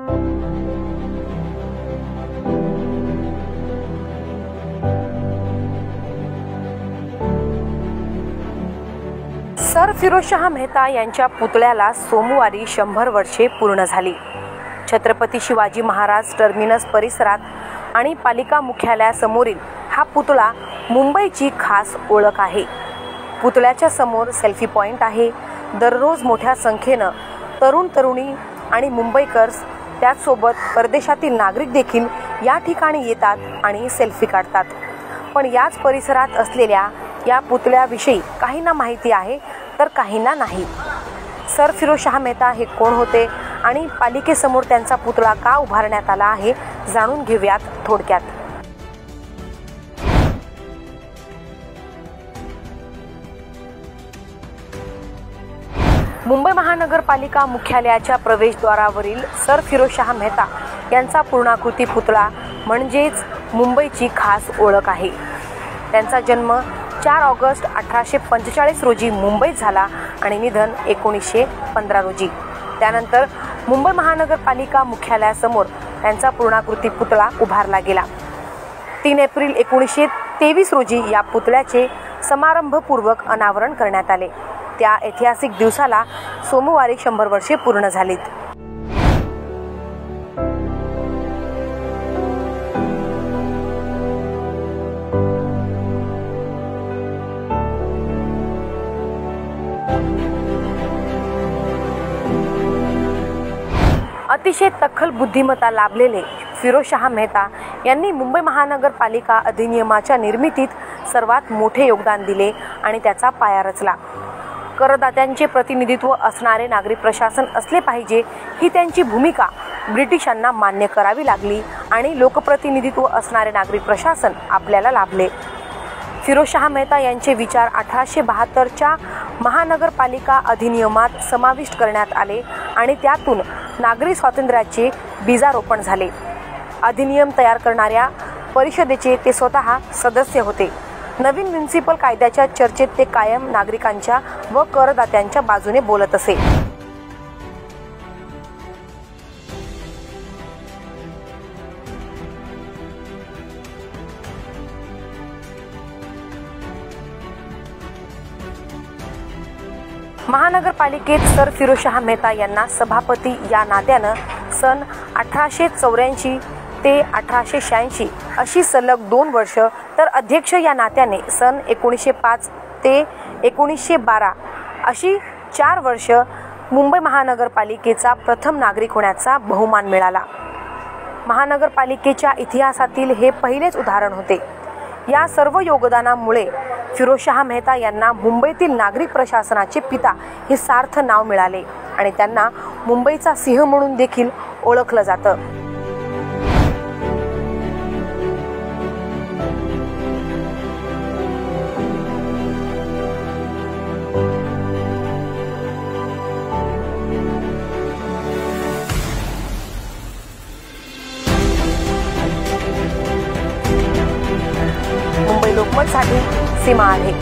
Sir Firozshah Mehta यांच्या पुतळ्याला सोमवारी 100 वर्षे पूर्ण झाली। छत्रपती शिवाजी महाराज टर्मिनस परिसरात आणि पालिका मुख्यालयासमोरील हा पुतळा मुंबईची खास ओळख आहे। पुतळ्याच्या समोर सेल्फी पॉइंट आहे। दररोज मोठ्या संख्येने तरुण तरुणी आणि मुंबईकर्स त्याचसोबत परदेशातील नागरिक देखील या ठिकाणी येतात आणि सेल्फी काढतात। पण याच परिसरात असलेल्या या पुतळ्याविषयी काहींना माहिती आहे तर काहींना नाही। सर फिरोजशाह मेहता हे कोण होते आणि पालिकेसमोर त्यांचा पुतळा का उभारण्यात आला आहे जाणून घेऊयात थोडक्यात। मुंबई महानगरपालिका मुख्यालयाच्या प्रवेशद्वारावरील सर फिरोजशाह मेहता यांचा पूर्णाकृती पुतळा म्हणजेच मुंबईची खास ओळख आहे। त्यांचा जन्म 4 ऑगस्ट 1845 रोजी मुंबईत झाला आणि निधन 1915 रोजी। त्यानंतर मुंबई महानगरपालिका मुख्यालयासमोर त्यांचा पूर्णाकृती पुतळा उभारला गेला। 3 एप्रिल 1923 रोजी या पुतळ्याचे समारंभपूर्वक अनावरण करण्यात आले। त्या ऐतिहासिक दिवसाला सोमवारी 100 वर्षे पूर्ण झालीत। अतिशय तख्खल बुद्धिमत्ता लाभलेले फिरोजशाह मेहता यांनी मुंबई महानगरपालिका अधिनियमाच्या निर्मितीत सर्वात मोठे योगदान दिले आणि त्याचा पाया रचला। करदात्यांचे प्रतिनिधित्व असणारे नागरी प्रशासन असले पाहिजे ही त्यांची भूमिका ब्रिटिशांना मान्य करावी लागली आणि लोकप्रतिनिधित्व असणारे नागरी प्रशासन आपल्याला लाभले। फिरोजशाह मेहता यांचे विचार 1872च्या महानगरपालिका अधिनियमात समाविष्ट करण्यात आले आणि त्यातून नागरी स्वातंत्र्याचे बीजारोपण झाले। अधिनियम तयार करणाऱ्या परिषदेचे ते स्वतः सदस्य होते। नवीन म्युनिसिपल कायद्याच्या चर्चेत ते कायम नागरिकांच्या व करदात्यांच्या बाजूने बोलत असे। महानगरपालिकेत सर फिरोजशाह मेहता यांना सभापती या नात्यानं सन 1884 ते 1886 अशी सलग 2 वर्ष, तर अध्यक्ष या नात्याने सन 1905 ते 1912 अशी 4 वर्ष मुंबई महानगरपालिकेचा प्रथम नागरिक होण्याचा बहुमान मिळाला। महानगरपालिकेच्या इतिहासातील हे पहिलेच उदाहरण होते। या सर्व योगदानामुळे फिरोजशाह मेहता यांना मुंबईतील नागरिक प्रशासनाचे पिता हे सार्थ नाव मिळाले आणि त्यांना मुंबईचा सिंह म्हणून देखील ओळखलं जातं। मुंबई लोकमतसाठी सीमा आहे।